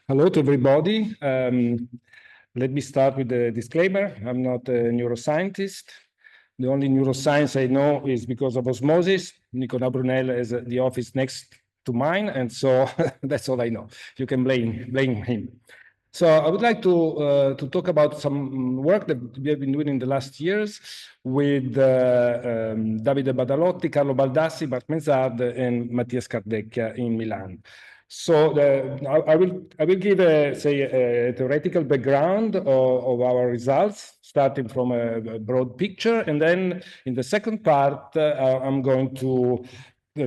Hello to everybody. Let me start with the disclaimer. I'm not a neuroscientist. The only neuroscience I know is because of osmosis. Nicolas Brunel is at the office next to mine, and so that's all I know. You can blame him. So I would like to talk about some work that we have been doing in the last years with Davide Badalotti, Carlo Baldassi, Marc Menzard, and Mattias Cardecchia in Milan. So I will give a theoretical background of our results, starting from a broad picture, and then in the second part, I'm going to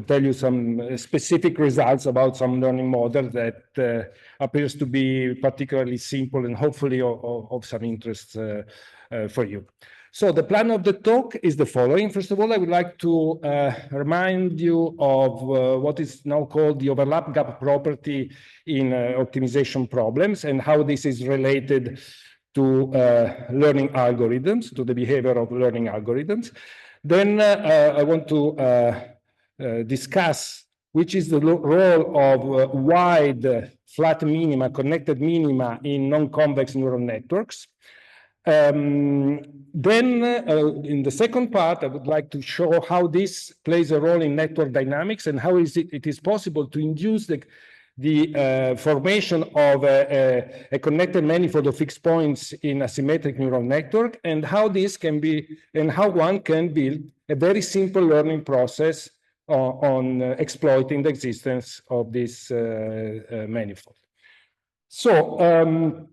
tell you some specific results about some learning model that appears to be particularly simple and hopefully of some interest for you. So the plan of the talk is the following. First of all, I would like to remind you of what is now called the overlap gap property in optimization problems and how this is related to learning algorithms, to the behavior of learning algorithms. Then I want to discuss which is the role of wide flat minima, connected minima in non-convex neural networks. Then in the second part, I would like to show how this plays a role in network dynamics and how it is possible to induce the formation of a connected manifold of fixed points in a symmetric neural network, and how this can be, and how one can build a very simple learning process on exploiting the existence of this manifold. So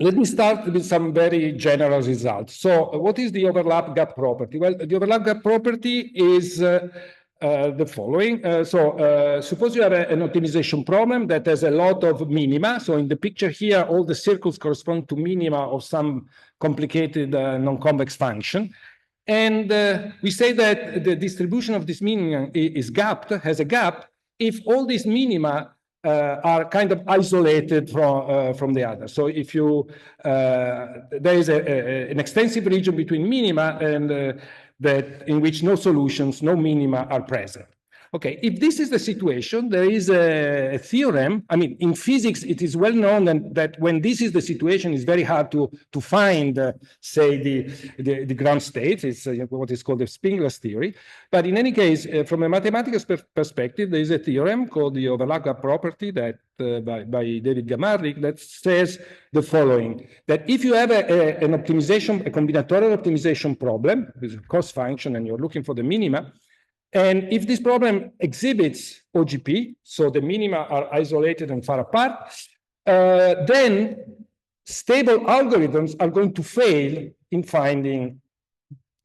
let me start with some very general results. So what is the overlap gap property? Well, the overlap gap property is the following. Suppose you have an optimization problem that has a lot of minima. So in the picture here, all the circles correspond to minima of some complicated non-convex function. And we say that the distribution of this minima is gapped, has a gap, if all these minima are kind of isolated from the other. So if you, there is an extensive region between minima and that in which no solutions, no minima are present. Okay, if this is the situation, there is a theorem. I mean, in physics, it is well known that when this is the situation, it's very hard to find, say, the ground state. It's what is called the Spengler's theory. But in any case, from a mathematical perspective, there is a theorem called the overlap gap property that by David Gamarlik that says the following: that if you have an optimization, a combinatorial optimization problem with a cost function, and you're looking for the minima. And if this problem exhibits OGP, so the minima are isolated and far apart, then stable algorithms are going to fail in finding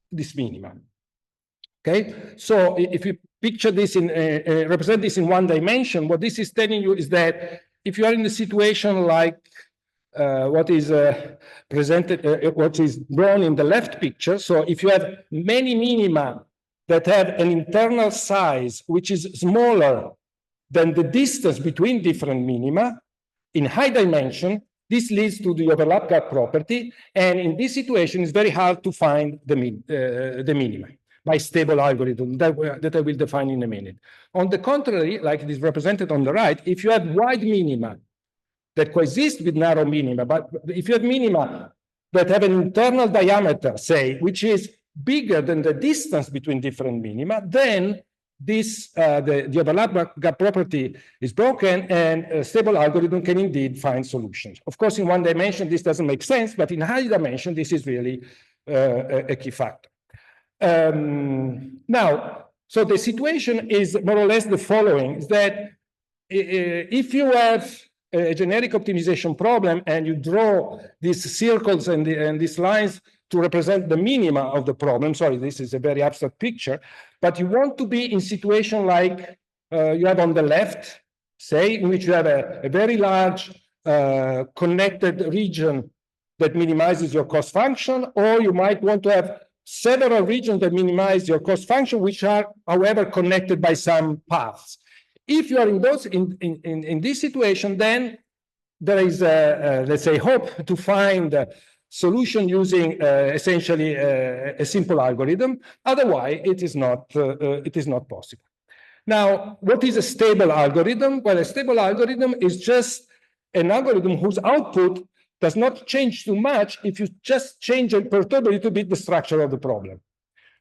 this minima. Okay, so if you picture this in, represent this in one dimension, what this is telling you is that if you are in a situation like what is presented, what is drawn in the left picture, so if you have many minima that have an internal size which is smaller than the distance between different minima in high dimension, this leads to the overlap gap property. And in this situation, it's very hard to find the minima by stable algorithm that I will define in a minute. On the contrary, like it is represented on the right, if you have wide minima that coexist with narrow minima, but if you have minima that have an internal diameter, say, which is bigger than the distance between different minima, then this the overlap gap property is broken, and a stable algorithm can indeed find solutions. Of course, in one dimension, this doesn't make sense, but in high dimension, this is really a key factor. Now, so the situation is more or less the following: is that if you have a generic optimization problem and you draw these circles and these lines to represent the minima of the problem. Sorry, this is a very abstract picture, but you want to be in situation like you have on the left, say, in which you have a very large connected region that minimizes your cost function, or you might want to have several regions that minimize your cost function, which are, however, connected by some paths. If you are in those in this situation, then there is let's say hope to find solution using essentially a simple algorithm. Otherwise, it is not possible. Now, what is a stable algorithm? Well, a stable algorithm is just an algorithm whose output does not change too much if you just change and perturb a little bit the structure of the problem.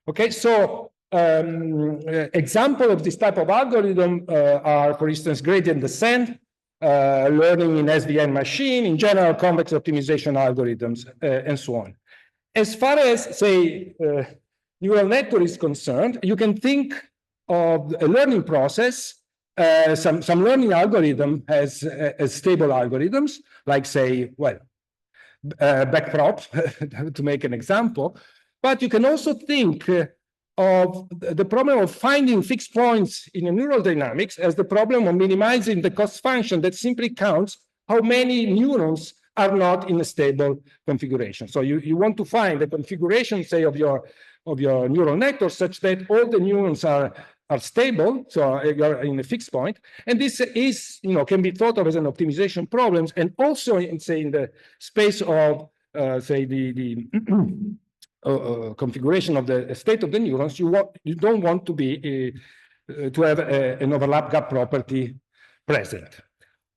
Okay, so example of this type of algorithm are, for instance, gradient descent, learning in SVM machine, in general, convex optimization algorithms, and so on. As far as, say, neural network is concerned, you can think of a learning process. Some learning algorithm has stable algorithms, like, say, well, backprop, to make an example. But you can also think of the problem of finding fixed points in a neural dynamics as the problem of minimizing the cost function that simply counts how many neurons are not in a stable configuration. So you want to find the configuration, say, of your neural network such that all the neurons are stable, so you're in a fixed point. And this is, can be thought of as an optimization problem, and also in, say, in the space of, say, the configuration of the state of the neurons, you don't want to be to have an overlap gap property present.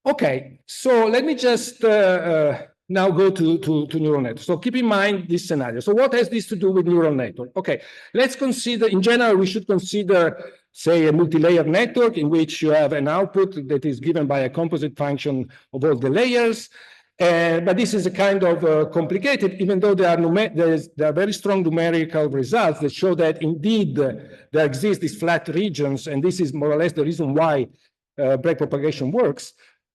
Okay, so let me just now go to neural network. So keep in mind this scenario. So what has this to do with neural network? Okay, let's consider, in general, we should consider, say, a multi-layer network in which you have an output that is given by a composite function of all the layers. But this is a kind of complicated, even though there are very strong numerical results that show that indeed there exist these flat regions, and this is more or less the reason why backpropagation works.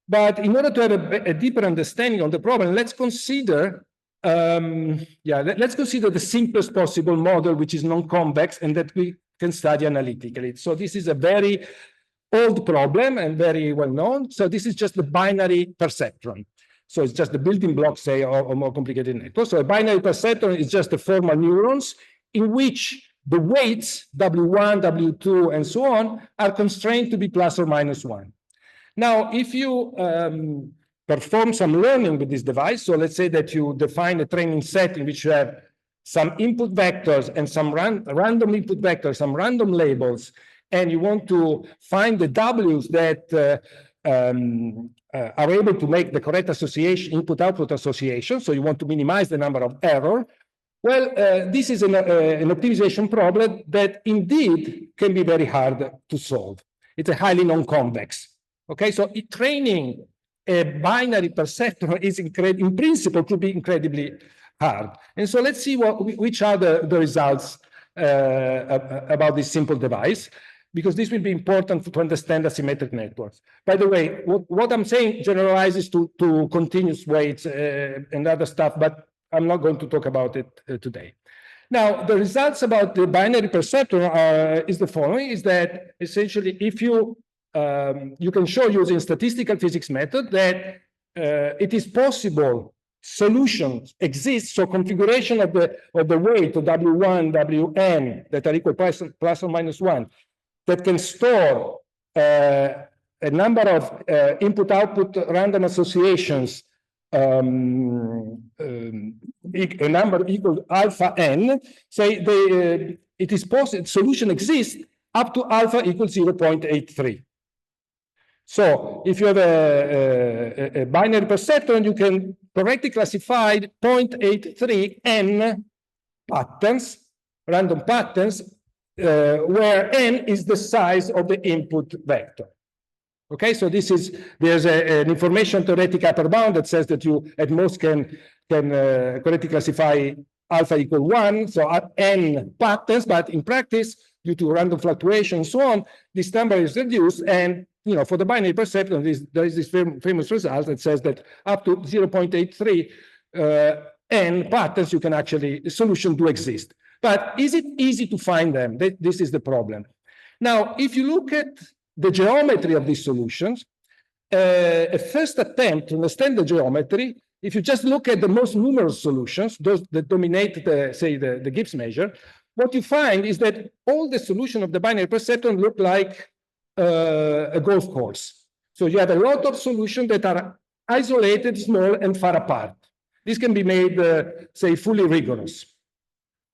But in order to have a deeper understanding of the problem, let's consider, let's consider the simplest possible model, which is non-convex, and that we can study analytically. So this is a very old problem and very well known. So this is just the binary perceptron. So it's just the building block, say, of more complicated networks. So a binary perceptron is just the formal neurons in which the weights, W1, W2, and so on, are constrained to be plus or minus 1. Now, if you perform some learning with this device, so let's say that you define a training set in which you have some input vectors and some random input vectors, some random labels, and you want to find the W's that are able to make the correct association, input-output association, so you want to minimize the number of error. Well, this is an optimization problem that indeed can be very hard to solve. It's a highly non-convex. Okay, so training a binary perceptron is in principle could be incredibly hard. And so let's see which are the results about this simple device, because this will be important to understand asymmetric networks. By the way, what I'm saying generalizes to continuous weights and other stuff, but I'm not going to talk about it today. Now, the results about the binary perceptron is the following, is that essentially if you can show using statistical physics method that it is possible solutions exist, so configuration of the weight of W1, Wn that are equal plus or minus 1, that can store a number of input-output random associations, a number equal to alpha n, say it is possible, solution exists up to alpha equals 0.83. So if you have a binary perceptron, you can correctly classify 0.83 n patterns, random patterns, where n is the size of the input vector. Okay, so there's an information theoretic upper bound that says that you at most can correctly classify alpha equal 1, so n patterns, but in practice, due to random fluctuation and so on, this number is reduced, and for the binary perceptron, there is this famous result that says that up to 0.83 n patterns, you can actually, the solution do exist. But is it easy to find them? This is the problem. Now, if you look at the geometry of these solutions, a first attempt to understand the geometry, if you just look at the most numerous solutions, those that dominate, say, the Gibbs measure, what you find is that all the solutions of the binary perceptron look like a golf course. So you have a lot of solutions that are isolated, small, and far apart. This can be made, say, fully rigorous.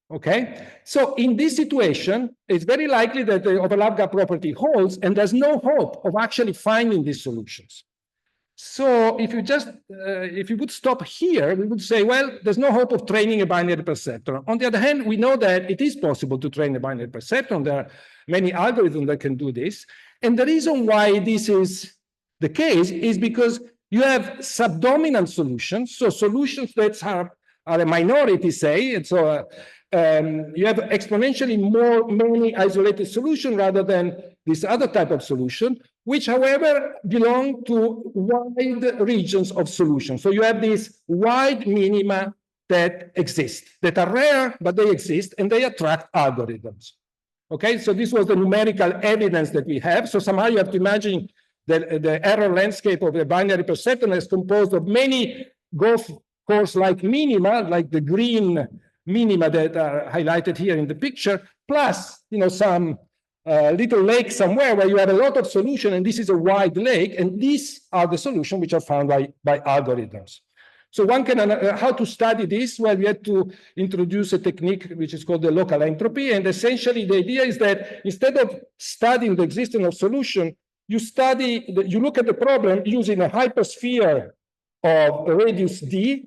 Okay, so in this situation, it's very likely that the overlap gap property holds, and there's no hope of actually finding these solutions. So if you would stop here, we would say, well, there's no hope of training a binary perceptron. On the other hand, we know that it is possible to train a binary perceptron. There are many algorithms that can do this. And the reason why this is the case is because you have subdominant solutions, so solutions that are a minority, say, and so you have exponentially many isolated solutions rather than this other type of solution, which, however, belong to wide regions of solutions. So you have these wide minima that exist, that are rare, but they exist, and they attract algorithms. Okay, so this was the numerical evidence that we have. So somehow you have to imagine the error landscape of a binary perceptron is composed of many golf course-like minima, like the green minima that are highlighted here in the picture, plus some little lake somewhere where you have a lot of solution, and this is a wide lake, and these are the solutions which are found by algorithms. So one can, how to study this? Well, we had to introduce a technique which is called the local entropy, and essentially the idea is that instead of studying the existence of solution, you look at the problem using a hypersphere of radius d,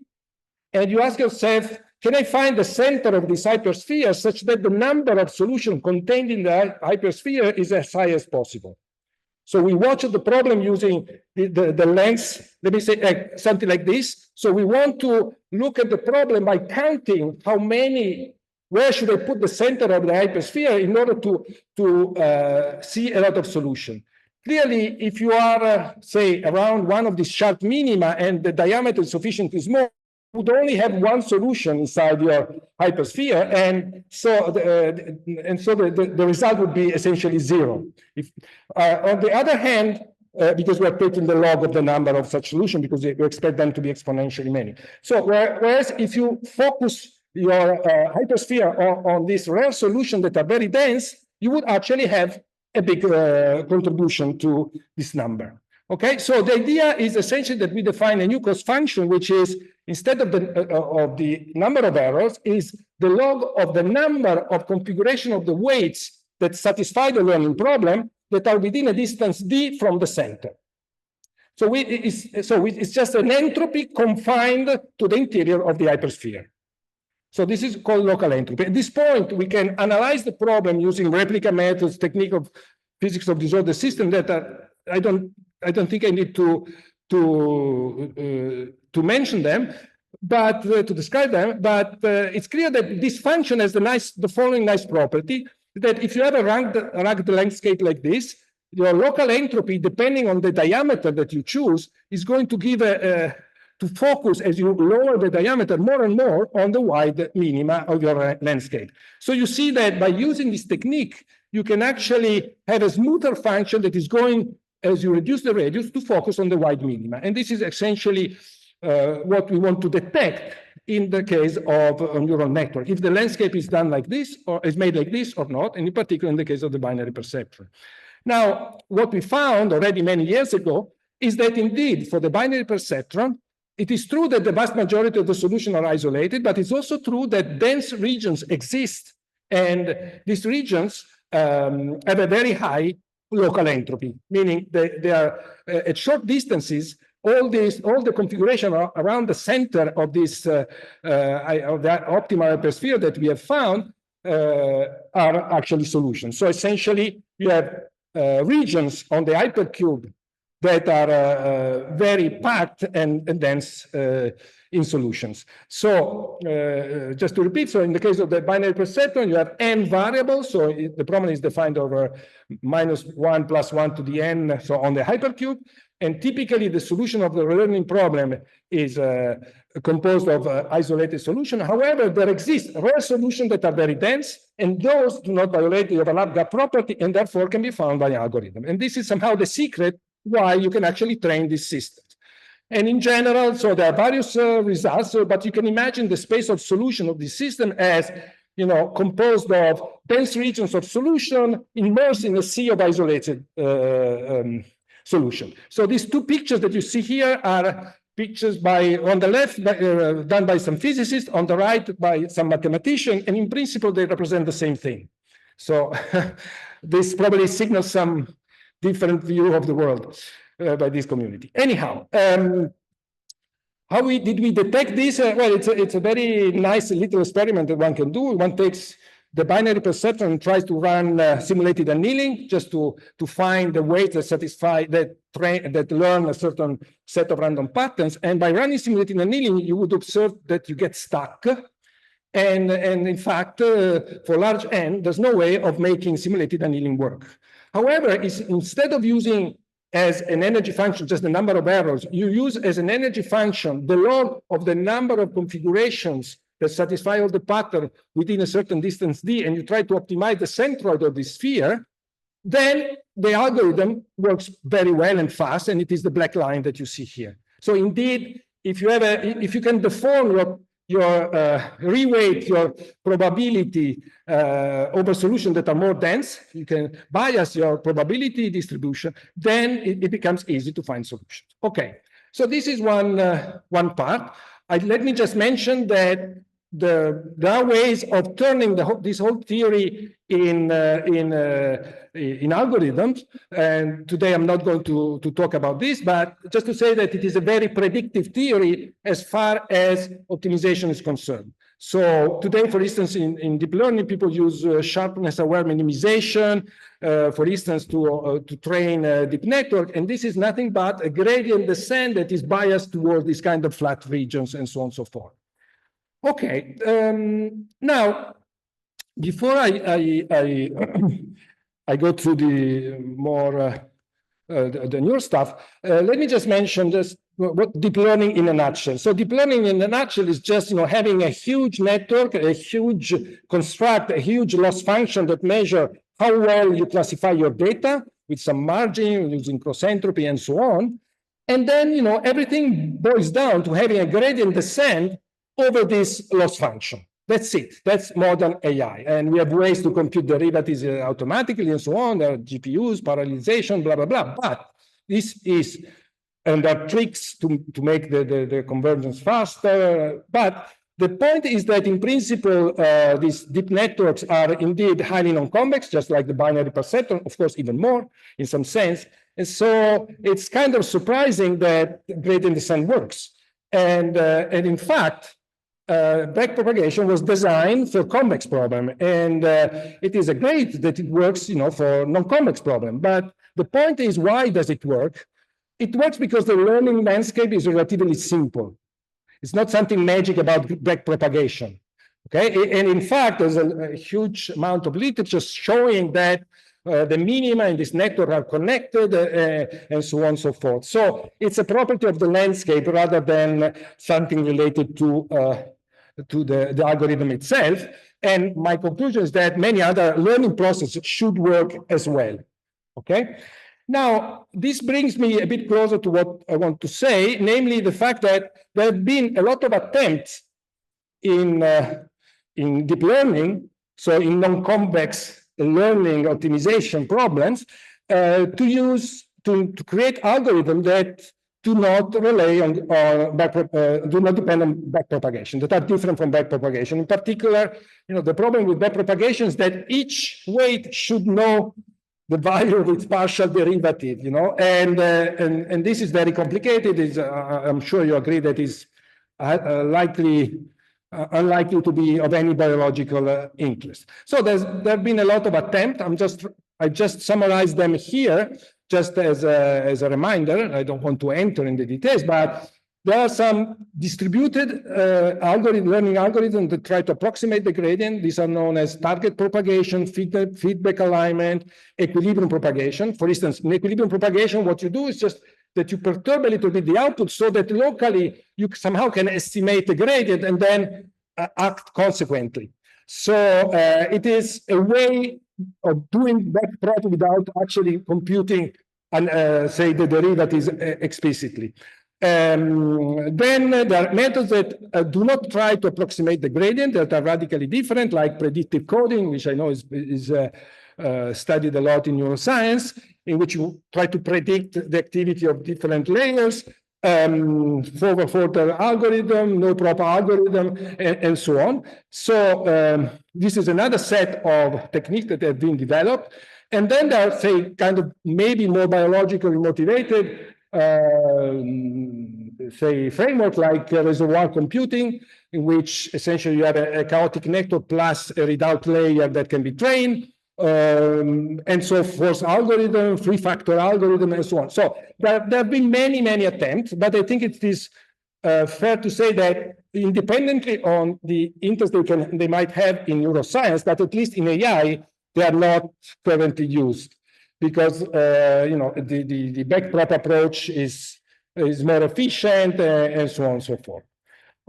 and you ask yourself, can I find the center of this hypersphere such that the number of solutions contained in the hypersphere is as high as possible? So we watch the problem using the lens, let me say something like this. So we want to look at the problem by counting where should I put the center of the hypersphere in order to see a lot of solution. Clearly, if you are, say, around one of these sharp minima and the diameter is sufficiently small, you would only have one solution inside your hypersphere, and so the result would be essentially zero. On the other hand, because we're taking the log of the number of such solutions because you expect them to be exponentially many. So whereas if you focus your hypersphere on these rare solutions that are very dense, you would actually have a big contribution to this number. Okay, so the idea is essentially that we define a new cost function, which is instead of the number of errors, is the log of the number of configuration of the weights that satisfy the learning problem that are within a distance d from the center. So it's just an entropy confined to the interior of the hypersphere. So this is called local entropy. At this point, we can analyze the problem using replica methods, technique of physics of disordered system that I don't think I need to mention them, but to describe them. But it's clear that this function has the following nice property: that if you have a ragged landscape like this, your local entropy, depending on the diameter that you choose, is going to give to focus as you lower the diameter more and more on the wide minima of your landscape. So you see that by using this technique, you can actually have a smoother function that is going, as you reduce the radius, to focus on the wide minima. And this is essentially what we want to detect in the case of a neural network, if the landscape is done like this, or is made like this or not, and in particular in the case of the binary perceptron. Now, what we found already many years ago is that indeed, for the binary perceptron, it is true that the vast majority of the solutions are isolated, but it's also true that dense regions exist, and these regions have a very high local entropy, meaning they are at short distances. All the configuration around the center of this of that optimal hypersphere that we have found are actually solutions. So essentially, you have regions on the hypercube that are very packed and dense in solutions. So just to repeat, so in the case of the binary perceptron, you have n variables. So the problem is defined over -1 + 1 to the n, so on the hypercube. And typically, the solution of the learning problem is composed of isolated solutions. However, there exist rare solutions that are very dense, and those do not violate the overlap gap property, and therefore can be found by algorithm. And this is somehow the secret why you can actually train these systems. And in general, so there are various results, but you can imagine the space of solution of this system as composed of dense regions of solution immersed in a sea of isolated solution. So these two pictures that you see here are pictures on the left done by some physicists, on the right by some mathematician, and in principle they represent the same thing. So this probably signals some different view of the world. by this community. Anyhow, how did we detect this? Well, it's a very nice little experiment that one can do. One takes the binary perceptron and tries to run simulated annealing just to find the weights that satisfy, that learn a certain set of random patterns. And by running simulated annealing, you would observe that you get stuck. And in fact, for large n, there's no way of making simulated annealing work. However, instead of using as an energy function just the number of errors, you use as an energy function the log of the number of configurations that satisfy all the pattern within a certain distance d, and you try to optimize the centroid of the sphere, then the algorithm works very well and fast, and it is the black line that you see here. So indeed, if you can deform your reweight your probability over solutions that are more dense, you can bias your probability distribution, then it becomes easy to find solutions. Okay, so this is one part. Let me just mention that there are ways of turning this whole theory in algorithms, and today I'm not going to talk about this, but just to say that it is a very predictive theory as far as optimization is concerned. So today, for instance, in deep learning, people use sharpness-aware minimization, for instance, to train a deep network, and this is nothing but a gradient descent that is biased toward these kind of flat regions and so on and so forth. Okay, now, before I go through the more the newer stuff, let me just mention this, what deep learning in a nutshell. So deep learning in a nutshell is just having a huge network, a huge loss function that measure how well you classify your data with some margin using cross entropy and so on. And then everything boils down to having a gradient descent over this loss function. That's it. That's modern AI. And we have ways to compute derivatives automatically and so on. There are GPUs, parallelization, blah, blah, blah. But this is, and there are tricks to make the convergence faster. But the point is that in principle, these deep networks are indeed highly non-convex, just like the binary perceptron, of course, even more in some sense. And so it's kind of surprising that gradient descent works. And in fact, backpropagation was designed for convex problem, and it is great that it works, for non-convex problem. But the point is, why does it work? It works because the learning landscape is relatively simple. It's not something magic about backpropagation. Okay, and in fact, there's a huge amount of literature showing that the minima in this network are connected, and so on and so forth. So it's a property of the landscape rather than something related to the algorithm itself. And my conclusion is that many other learning processes should work as well. Okay. Now, this brings me a bit closer to what I want to say, namely the fact that there have been a lot of attempts in deep learning, so in non-convex learning optimization problems, to create algorithms that do not rely on, do not depend on backpropagation, that are different from backpropagation. In particular, the problem with backpropagation is that each weight should know the value of its partial derivative, and this is very complicated. I'm sure you agree that is unlikely to be of any biological interest. So there have been a lot of attempts. I just summarized them here, just as a reminder. I don't want to enter in the details, but there are some distributed learning algorithms that try to approximate the gradient. These are known as target propagation, feedback alignment, equilibrium propagation. For instance, in equilibrium propagation, what you do is just that you perturb a little bit the output so that locally you somehow can estimate the gradient and then act consequently. So it is a way of doing backprop without actually computing and say the derivatives explicitly. Then there are methods that do not try to approximate the gradient, that are radically different, like predictive coding, which I know is studied a lot in neuroscience, in which you try to predict the activity of different layers, forward algorithm, no proper algorithm, and so on. So this is another set of techniques that have been developed. And then there are, say, kind of maybe more biologically motivated, say, framework like reservoir computing, in which essentially you have a chaotic network plus a readout layer that can be trained, and so forth algorithm, three-factor algorithm, and so on. So there have been many, many attempts, but I think it is fair to say that independently on the interest they might have in neuroscience, but at least in AI, they are not currently used because the backprop approach is more efficient and so on and so forth.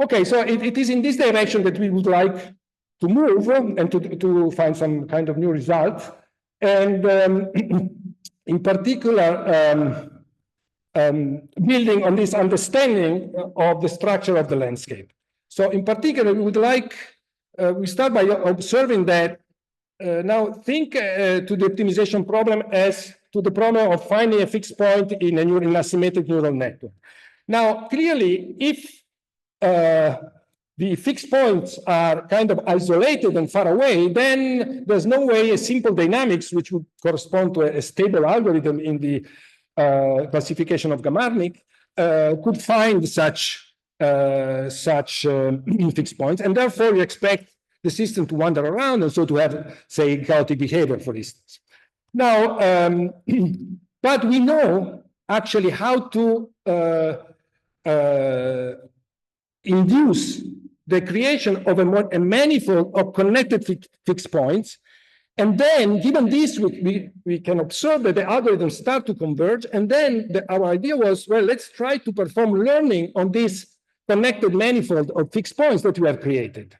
Okay, so it is in this direction that we would like to move and to find some kind of new results. And in particular, building on this understanding of the structure of the landscape. So in particular, we would like, we start by observing that now think to the optimization problem as to the problem of finding a fixed point in an asymmetric neural network. Now, clearly, if the fixed points are kind of isolated and far away, then there's no way a simple dynamics, which would correspond to a stable algorithm in the classification of Gamarnik, could find such fixed points, and therefore you expect the system to wander around and so to have, say, chaotic behavior, for instance. Now, but we know actually how to induce the creation of a manifold of connected fixed points. And then, given this, we can observe that the algorithms start to converge. And then our idea was, well, let's try to perform learning on this connected manifold of fixed points that we have created.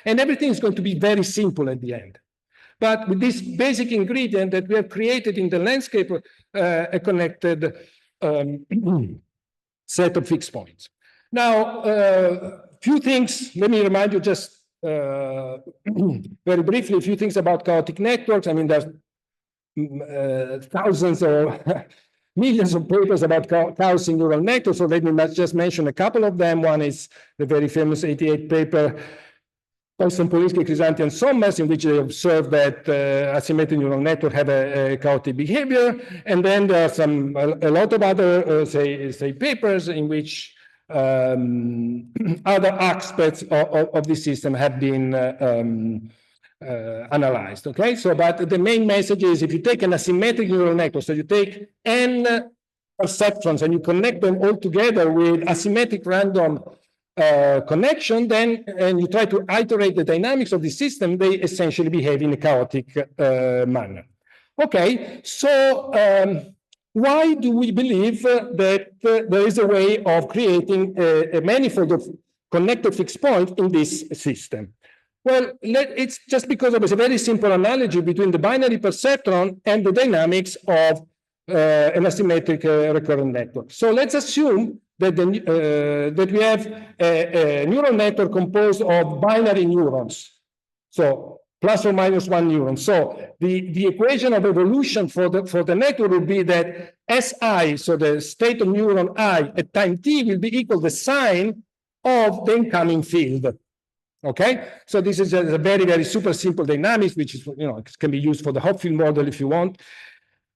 And everything is going to be very simple at the end. But with this basic ingredient that we have created in the landscape, a connected set of fixed points. Now, few things, let me remind you just very briefly, a few things about chaotic networks. I mean, there's thousands or millions of papers about chaos in neural networks, so let me just mention a couple of them. One is the very famous 88 paper, Polinsky, Crisanti, and Sommers, in which they observed that asymmetric neural networks have a chaotic behavior. And then there are a lot of other, say papers in which other aspects of the system have been analyzed. Okay, so but the main message is if you take an asymmetric neural network, so you take n perceptrons and you connect them all together with asymmetric random connection, then and you try to iterate the dynamics of the system, they essentially behave in a chaotic manner. Okay, so why do we believe that there is a way of creating a manifold of connected fixed points in this system? Well, it's just because of a very simple analogy between the binary perceptron and the dynamics of an asymmetric recurrent network. So let's assume that, that we have a neural network composed of binary neurons. So plus or minus one neuron. So the equation of evolution for the network would be that Si, so the state of neuron I at time t will be equal to the sign of the incoming field. Okay, so this is a very, very super simple dynamics, which is, it can be used for the Hopfield model if you want.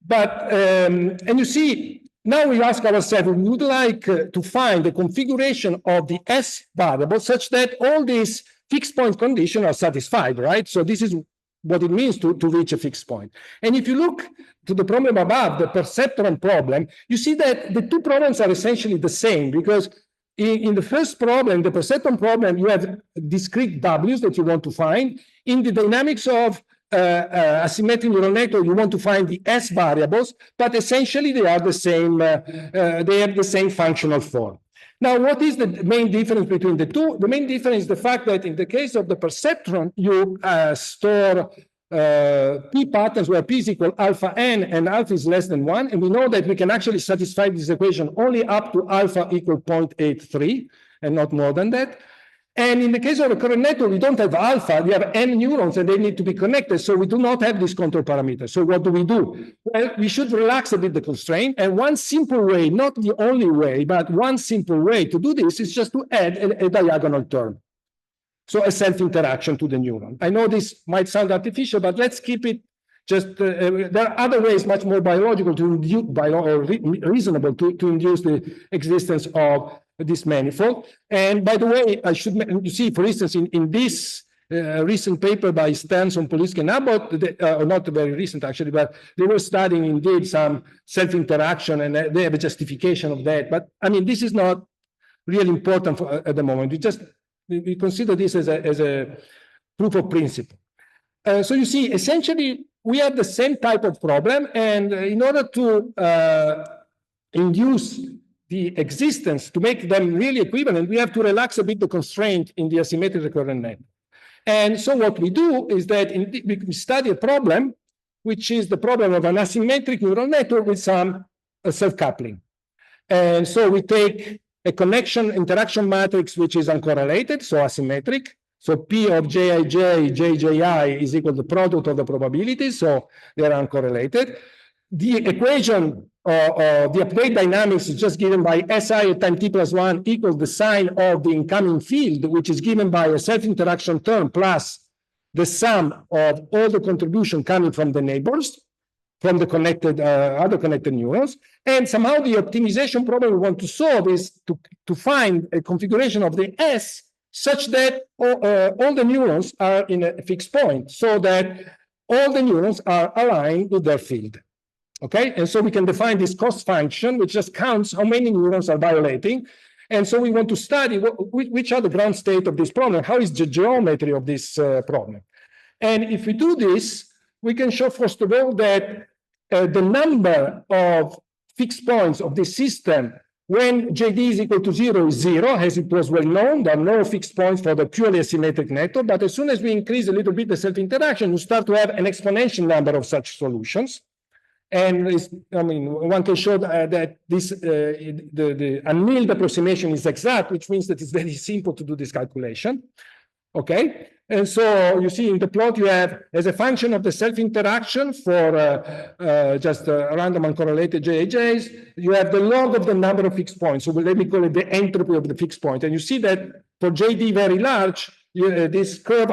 But, and you see, now we ask ourselves, we would like to find the configuration of the S variable such that all these fixed point conditions are satisfied, right? So this is what it means to reach a fixed point. And if you look to the problem above, the perceptron problem, you see that the two problems are essentially the same, because in the first problem, the perceptron problem, you have discrete W's that you want to find. In the dynamics of asymmetric neural network, you want to find the S variables, but essentially they are the same, they have the same functional form. Now, what is the main difference between the two? The main difference is the fact that in the case of the perceptron, you store P patterns where P is equal alpha n and alpha is less than 1. And we know that we can actually satisfy this equation only up to alpha equal 0.83 and not more than that. And in the case of a recurrent network, we don't have alpha, we have n neurons and they need to be connected. So we do not have this control parameter. So what do? Well, we should relax a bit the constraint. And one simple way, not the only way, but one simple way to do this is just to add a diagonal term. So a self-interaction to the neuron. I know this might sound artificial, but let's keep it there are other ways, much more biological to induce, reasonable to induce the existence of this manifold. And by the way, I should you see, for instance, in this recent paper by Stanson, Polisky, and Abbott, not very recent actually, but they were studying indeed some self-interaction, and they have a justification of that. But I mean, this is not really important at the moment. We consider this as a proof of principle. So you see, essentially, we have the same type of problem, and in order to induce the existence, to make them really equivalent, we have to relax a bit the constraint in the asymmetric recurrent network. And so what we do is that we study a problem, which is the problem of an asymmetric neural network with some self-coupling. And so we take a connection interaction matrix, which is uncorrelated, so asymmetric. So P of Jij, Jji is equal to the product of the probabilities, so they are uncorrelated. The equation the update dynamics is just given by Si at time t plus 1 equals the sign of the incoming field, which is given by a self-interaction term plus the sum of all the contribution coming from the neighbors, from the connected other connected neurons. And somehow the optimization problem we want to solve is to find a configuration of the S such that all the neurons are in a fixed point, so that all the neurons are aligned with their field. Okay, and so we can define this cost function, which just counts how many neurons are violating. And so we want to study which are the ground state of this problem, how is the geometry of this problem. And if we do this, we can show, first of all, that the number of fixed points of this system when JD is equal to 0 is 0, as it was well known. There are no fixed points for the purely asymmetric network. But as soon as we increase a little bit the self-interaction, you start to have an exponential number of such solutions. And I mean, one can show that this the annealed approximation is exact, which means that it's very simple to do this calculation. Okay, and so you see in the plot you have, as a function of the self-interaction for just random uncorrelated JAJs, you have the log of the number of fixed points. So let me call it the entropy of the fixed point. And you see that for JD very large, this curve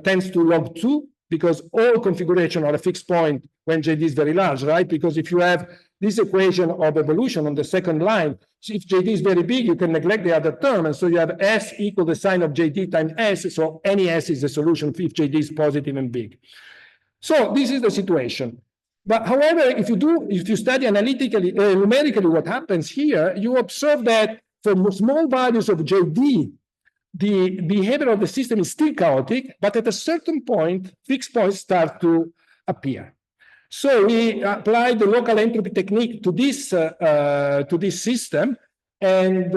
tends to log 2, because all configuration are a fixed point when JD is very large, right? Because if you have this equation of evolution on the second line, if JD is very big, you can neglect the other term. And so you have S equal the sign of JD times S. So any S is a solution if JD is positive and big. So this is the situation. But however, if you study analytically, numerically what happens here, you observe that for small values of JD, the behavior of the system is still chaotic, but at a certain point, fixed points start to appear. So we apply the local entropy technique to this system, and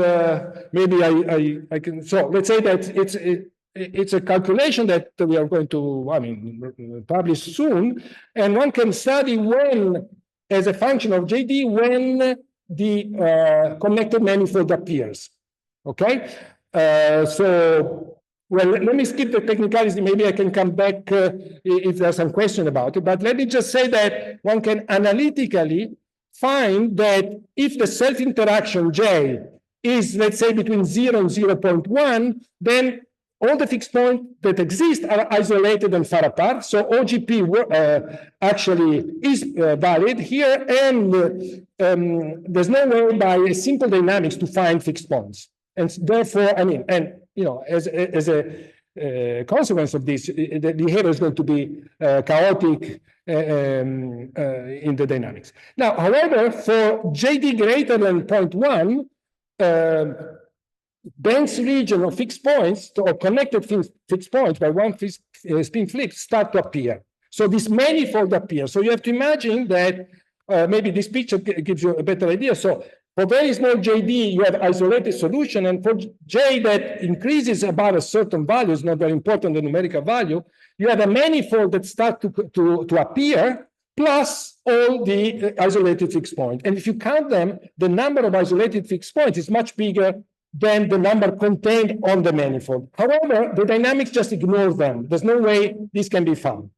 maybe I can. So let's say that it's a calculation that we are going to, publish soon, and one can study when, as a function of JD, when the connected manifold appears. Okay. Well, let me skip the technicalities. Maybe I can come back if there's some question about it. But let me just say that one can analytically find that if the self-interaction J is, let's say, between 0 and 0.1, then all the fixed points that exist are isolated and far apart. So OGP actually is valid here, and there's no way by simple dynamics to find fixed points. And therefore, as a consequence of this, the behavior is going to be chaotic in the dynamics. Now, however, for JD greater than 0.1, dense region of fixed points or connected fixed points by one spin flip start to appear. So this manifold appears. So you have to imagine that maybe this picture gives you a better idea. So for very small JD, you have isolated solution, and for J that increases above a certain value, is not very important, the numerical value, you have a manifold that starts to appear, plus all the isolated fixed points. And if you count them, the number of isolated fixed points is much bigger than the number contained on the manifold. However, the dynamics just ignore them. There's no way this can be found.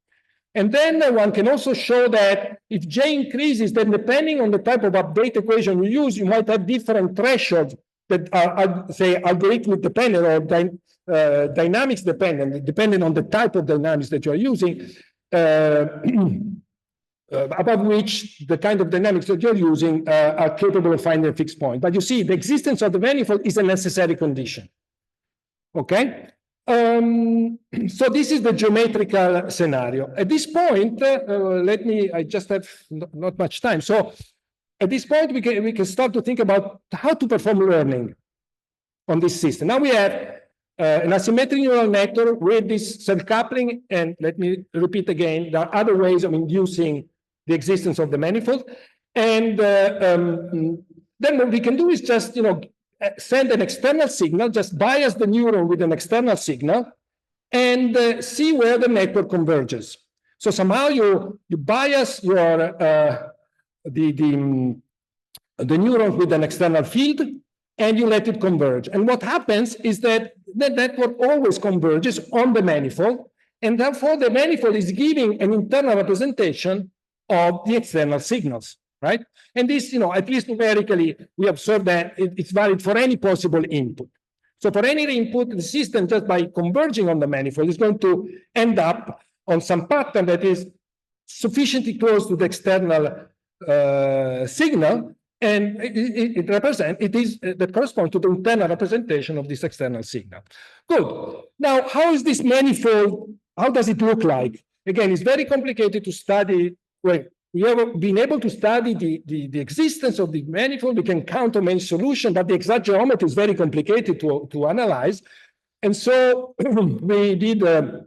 And then one can also show that if J increases, then depending on the type of update equation you use, you might have different thresholds that are, say, algorithmic dependent or dynamics dependent, depending on the type of dynamics that you are using. above which the kind of dynamics that you're using are capable of finding a fixed point. But you see, the existence of the manifold is a necessary condition. Okay? So this is the geometrical scenario. At this point, I just have not much time. So at this point, we can start to think about how to perform learning on this system. Now we have an asymmetric neural network with this self-coupling, and let me repeat again, there are other ways of inducing the existence of the manifold. And then what we can do is just, send an external signal, just bias the neuron with an external signal, and see where the network converges. So somehow you bias your the neuron with an external field, and you let it converge. And what happens is that the network always converges on the manifold, and therefore the manifold is giving an internal representation of the external signals, right? And this, at least numerically, we observe that it's valid for any possible input. So for any input, the system, just by converging on the manifold, is going to end up on some pattern that is sufficiently close to the external signal, and that corresponds to the internal representation of this external signal. Good. Now, how is this manifold? How does it look like? Again, it's very complicated to study. Well, we have been able to study the existence of the manifold. We can count on many solutions, but the exact geometry is very complicated to analyze. And so we did a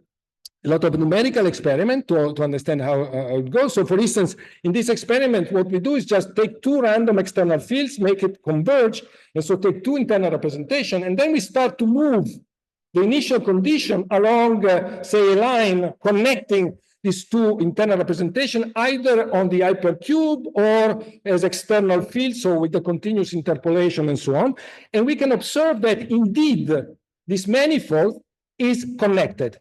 lot of numerical experiment to understand how it goes. So for instance, in this experiment, what we do is just take two random external fields, make it converge, and so take two internal representation, and then we start to move the initial condition along, say, a line connecting these two internal representation, either on the hypercube or as external fields, so with the continuous interpolation and so on. And we can observe that indeed this manifold is connected.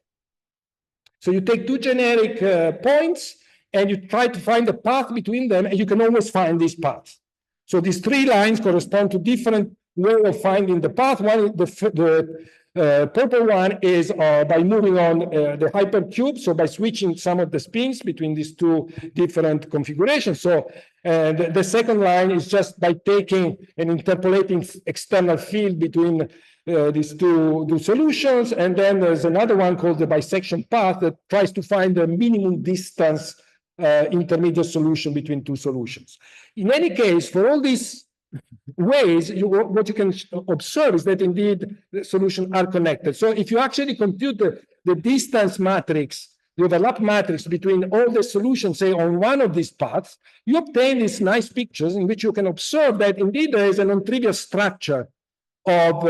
So you take two generic points and you try to find a path between them, and you can always find this path. So these three lines correspond to different ways of finding the path. One, the purple one is by moving on the hypercube, so by switching some of the spins between these two different configurations. So the second line is just by taking and interpolating external field between these two solutions. And then there's another one called the bisection path that tries to find the minimum distance intermediate solution between two solutions. In any case, for all these ways, what you can observe is that indeed the solutions are connected. So if you actually compute the distance matrix, the overlap matrix between all the solutions, say on one of these paths, you obtain these nice pictures in which you can observe that indeed there is a non-trivial structure of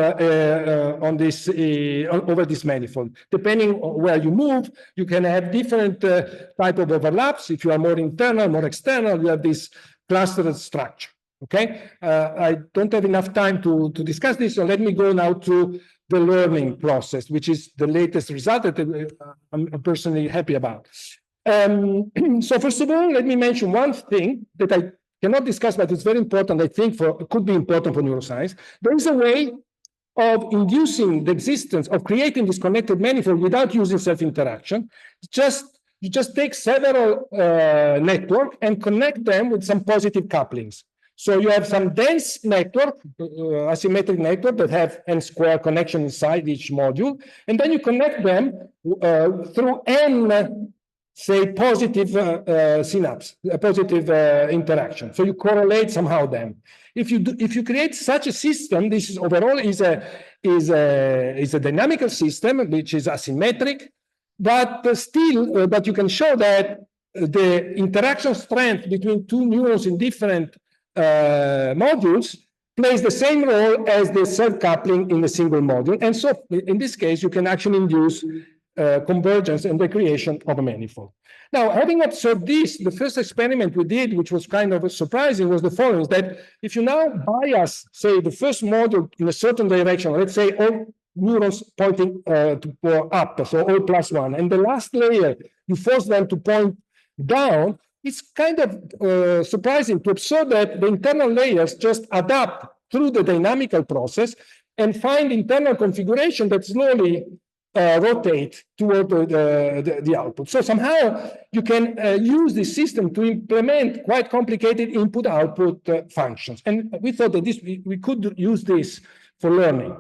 on this over this manifold. Depending on where you move, you can have different type of overlaps. If you are more internal, more external, you have this clustered structure. Okay, I don't have enough time to discuss this, so let me go now to the learning process, which is the latest result that I'm personally happy about. So first of all, let me mention one thing that I cannot discuss, but it's very important, I think, could be important for neuroscience. There is a way of inducing the existence, of creating this connected manifold without using self-interaction. You just take several networks and connect them with some positive couplings. So you have some dense network, asymmetric network that have n-square connection inside each module, and then you connect them through n, say, positive synapse, positive interaction. So you correlate somehow them. If you create such a system, this is overall is a dynamical system which is asymmetric, but still, but you can show that the interaction strength between two neurons in different modules plays the same role as the self-coupling in a single module. And so in this case, you can actually induce convergence and the creation of a manifold. Now, having observed this, the first experiment we did, which was kind of surprising, was the following: that if you now bias, say, the first module in a certain direction, let's say all neurons pointing to up, so all +1, and the last layer, you force them to point down, it's kind of surprising to observe that the internal layers just adapt through the dynamical process and find internal configuration that slowly rotate toward the output. So somehow you can use this system to implement quite complicated input-output functions. And we thought that we could use this for learning.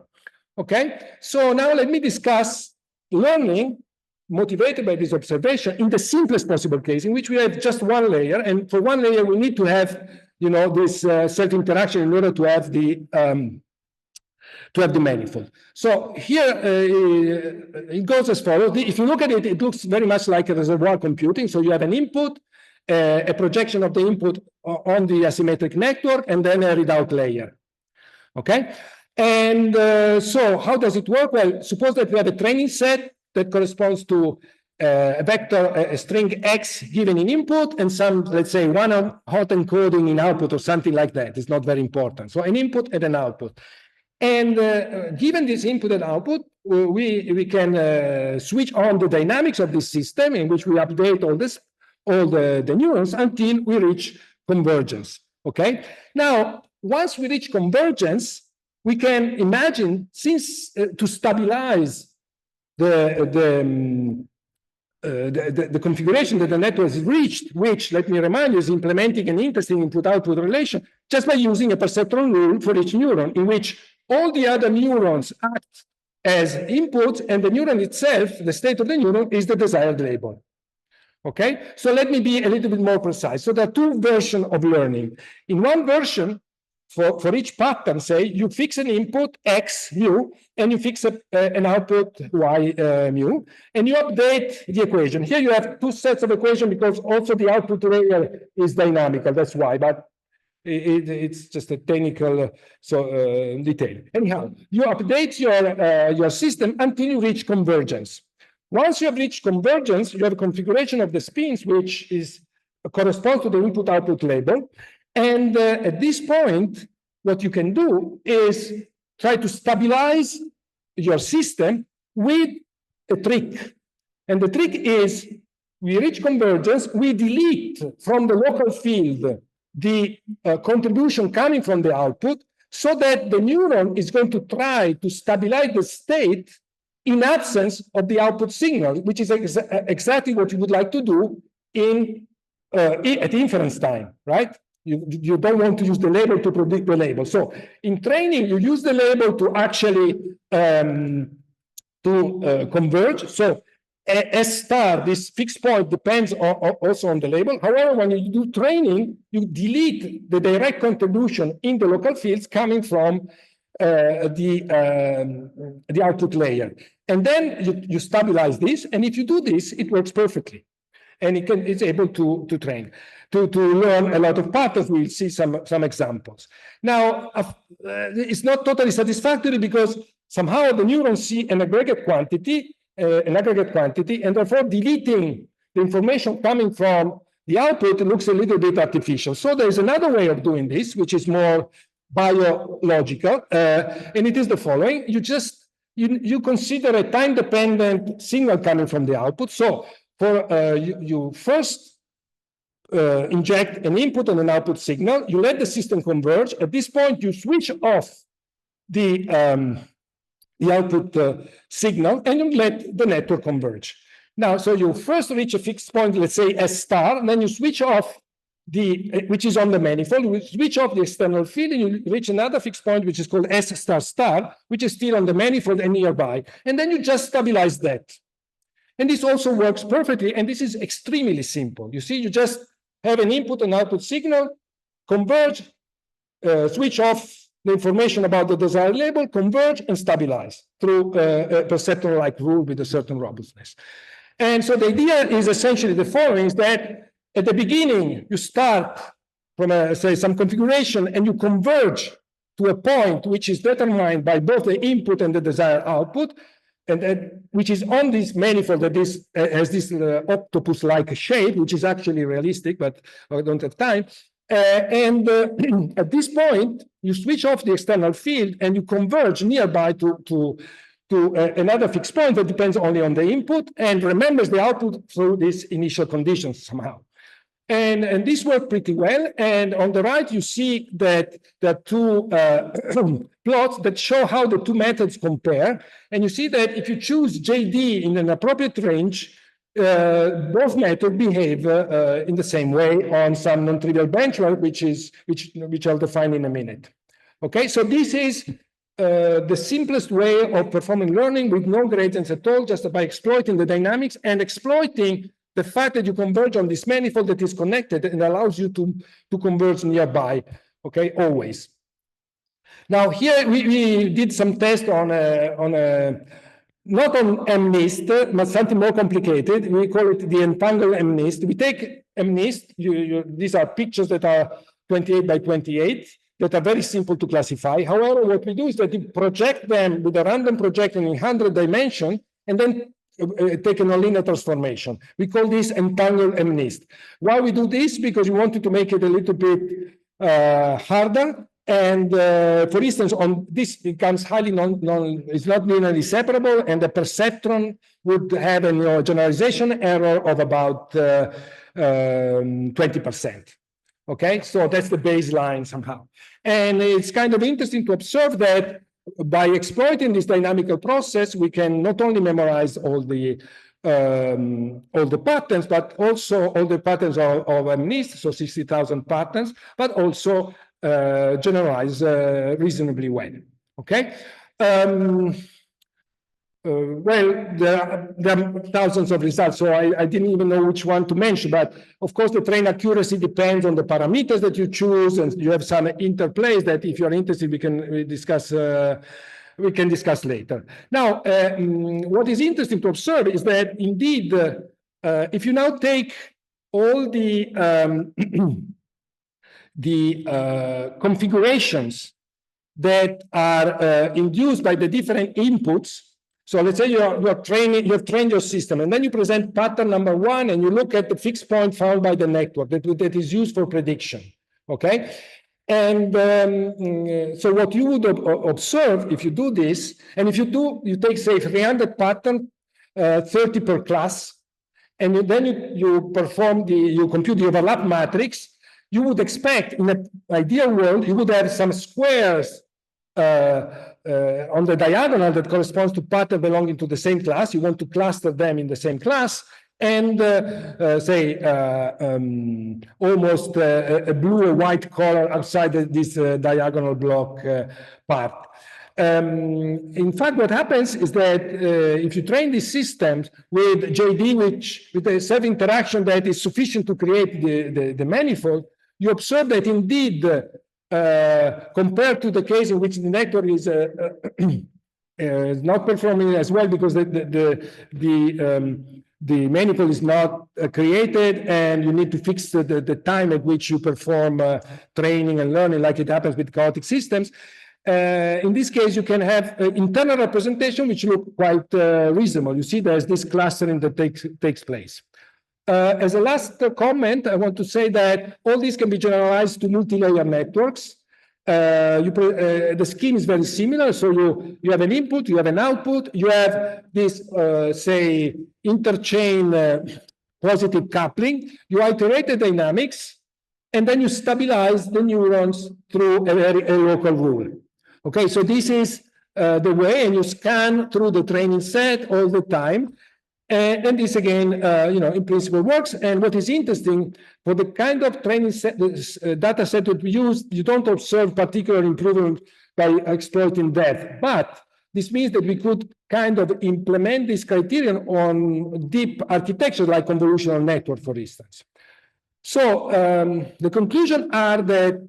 Okay, so now let me discuss learning motivated by this observation in the simplest possible case, in which we have just one layer, and for one layer we need to have, you know, this self-interaction in order to have the manifold. So here it goes as follows. If you look at it, it looks very much like a reservoir computing. So you have an input, a projection of the input on the asymmetric network, and then a readout layer. Okay. And so how does it work? Well, suppose that we have a training set that corresponds to a vector, a string X given in input, and some, let's say, one hot encoding in output or something like that. It's not very important. So an input and an output. And given this input and output, we can switch on the dynamics of this system in which we update all the neurons until we reach convergence. Okay. Now, once we reach convergence, we can imagine, since to stabilize the configuration that the network has reached, which, let me remind you, is implementing an interesting input-output relation just by using a perceptron rule for each neuron, in which all the other neurons act as inputs, and the neuron itself, the state of the neuron, is the desired label. Okay, so let me be a little bit more precise. So there are two versions of learning. In one version, for each pattern, say, you fix an input X mu, and you fix an output Y mu, and you update the equation. Here you have two sets of equations because also the output layer is dynamical. That's why, but it's just a technical detail. Anyhow, you update your system until you reach convergence. Once you have reached convergence, you have a configuration of the spins which corresponds to the input-output label. And at this point, what you can do is try to stabilize your system with a trick. And the trick is, we reach convergence, we delete from the local field the contribution coming from the output, so that the neuron is going to try to stabilize the state in absence of the output signal, which is exactly what you would like to do at inference time, right? You don't want to use the label to predict the label. So in training, you use the label to actually converge. So S star, this fixed point, depends also on the label. However, when you do training, you delete the direct contribution in the local fields coming from the output layer. And then you stabilize this. And if you do this, it works perfectly. And it's able to train, to learn a lot of patterns. We'll see some examples. Now, it's not totally satisfactory because somehow the neurons see an aggregate quantity, and therefore deleting the information coming from the output looks a little bit artificial. So there's another way of doing this, which is more biological, and it is the following. You consider a time-dependent signal coming from the output. So you first inject an input and an output signal. You let the system converge. At this point, you switch off the output signal, and you let the network converge. Now, so you first reach a fixed point, let's say S star, and then you switch off which is on the manifold. You switch off the external field, and you reach another fixed point, which is called S star star, which is still on the manifold and nearby. And then you just stabilize that. And this also works perfectly, and this is extremely simple. You see, you just have an input and output signal, converge, switch off the information about the desired label, converge, and stabilize through a perceptron-like rule with a certain robustness. And so the idea is essentially the following, is that at the beginning, you start from, say, some configuration, and you converge to a point which is determined by both the input and the desired output, and which is on this manifold that has this octopus-like shape, which is actually realistic, but I don't have time. At this point, you switch off the external field, and you converge nearby to another fixed point that depends only on the input and remembers the output through these initial conditions somehow. And this worked pretty well. And on the right, you see that there are two plots that show how the two methods compare. And you see that if you choose JD in an appropriate range, both methods behave in the same way on some non-trivial benchmark, which I'll define in a minute. Okay, so this is the simplest way of performing learning with no gradients at all, just by exploiting the dynamics and exploiting the fact that you converge on this manifold that is connected and allows you to converge nearby, okay, always. Now here we did some tests on not on MNIST, but something more complicated. We call it the entangled MNIST. We take MNIST, these are pictures that are 28 by 28, that are very simple to classify. However, what we do is that we project them with a random projection in 100 dimensions, and then take a nonlinear transformation. We call this entangled MNIST. Why we do this? Because we wanted to make it a little bit harder. And for instance, on this becomes highly it's not linearly separable, and the perceptron would have a generalization error of about 20%. Okay, so that's the baseline somehow. And it's kind of interesting to observe that by exploiting this dynamical process, we can not only memorize all the patterns, but also all the patterns of MNIST, so 60,000 patterns, but also generalize reasonably well. Okay. Well, there are thousands of results, so I didn't even know which one to mention. But of course, the train accuracy depends on the parameters that you choose, and you have some interplays that, if you're interested, we can discuss later. Now, what is interesting to observe is that indeed, if you now take all the configurations that are induced by the different inputs. So let's say you've trained your system, and then you present pattern number one, and you look at the fixed point found by the network that is used for prediction. Okay, and so what you would observe if you do this, and if you take say 300 pattern, 30 per class, and then you compute the overlap matrix. You would expect, in an ideal world, you would have some squares on the diagonal that corresponds to pattern belonging to the same class. You want to cluster them in the same class, and say almost a blue or white color outside this diagonal block part. In fact, what happens is that if you train these systems with JD, with a self-interaction that is sufficient to create the manifold, you observe that indeed, compared to the case in which the network is not performing as well because the manifold is not created, and you need to fix the time at which you perform training and learning, like it happens with chaotic systems. In this case, you can have internal representation which look quite reasonable. You see there's this clustering that takes place. As a last comment, I want to say that all these can be generalized to multi-layer networks. The scheme is very similar. So you have an input, you have an output, you have this, say, interchain positive coupling, you iterate the dynamics, and then you stabilize the neurons through a local rule. Okay, so this is the way, and you scan through the training set all the time. And this again, in principle works. And what is interesting, for the kind of training set, data set that we use, you don't observe particular improvement by exploiting depth. But this means that we could kind of implement this criterion on deep architecture like convolutional network, for instance. So the conclusion are that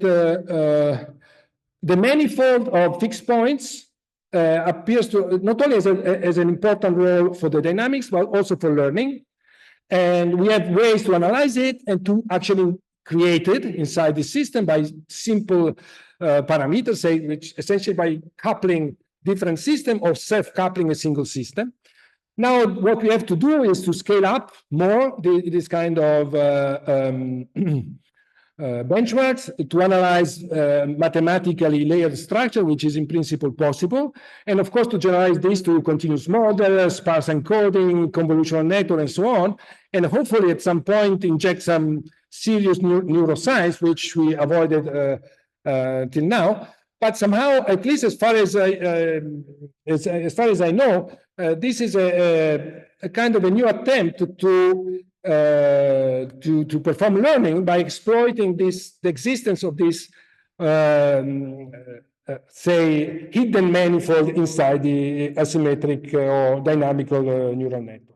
the manifold of fixed points appears to not only as an important role for the dynamics, but also for learning. And we have ways to analyze it and to actually create it inside the system by simple parameters, say, which essentially by coupling different systems or self-coupling a single system. Now, what we have to do is to scale up more this kind of benchmarks to analyze mathematically layered structure, which is in principle possible. And of course, to generalize this to continuous model, sparse encoding, convolutional network, and so on. And hopefully at some point inject some serious neuroscience, which we avoided till now. But somehow, at least as far as I know, this is a kind of a new attempt to perform learning by exploiting the existence of this, say, hidden manifold inside the asymmetric or dynamical neural network.